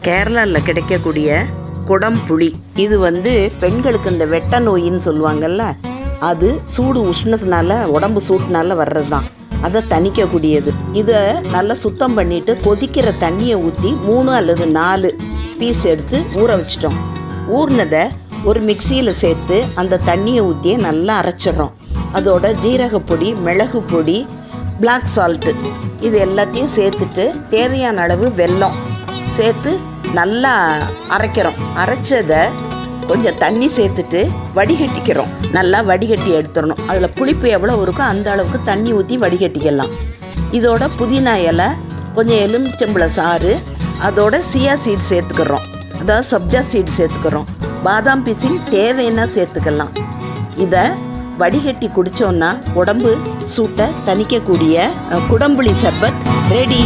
கேரளாவில் கிடைக்கக்கூடிய குடம்புளி. இது பெண்களுக்கு இந்த வெட்ட நோயின்னு சொல்லுவாங்கல்ல, அது சூடு உஷ்ணத்தினால உடம்பு சூட்டுனால வர்றது தான். அதை தணிக்கக்கூடியது. இதை நல்லா சுத்தம் பண்ணிவிட்டு கொதிக்கிற தண்ணியை ஊற்றி 3 அல்லது 4 பீஸ் எடுத்து ஊற வச்சிட்டோம். ஊறினதை ஒரு மிக்சியில் சேர்த்து அந்த தண்ணியை ஊற்றியே நல்லா அரைச்சிட்றோம். அதோட ஜீரகப்பொடி, மிளகு பொடி, பிளாக் சால்ட்டு இது எல்லாத்தையும் சேர்த்துட்டு தேவையான அளவு வெல்லம் சேர்த்து நல்லா அரைக்கிறோம். அரைச்சதை கொஞ்சம் தண்ணி சேர்த்துட்டு வடிகட்டிக்கிறோம். நல்லா வடிகட்டி எடுத்துடணும். அதில் புளிப்பு எவ்வளோ இருக்கோ அந்த அளவுக்கு தண்ணி ஊற்றி வடிகட்டிக்கலாம். இதோட புதினா இலை, கொஞ்சம் எலுமிச்சம்பழ சாறு, அதோட சியா சீட் சேர்த்துக்கிறோம். அதாவது சப்ஜா சீட் சேர்த்துக்கிறோம். பாதாம் பிசின் தேவைன்னா சேர்த்துக்கலாம். இதை வடிகட்டி குடித்தோன்னா உடம்பு சூட்டை தணிக்கக்கூடிய குடம்புளி சர்பத் ரெடி.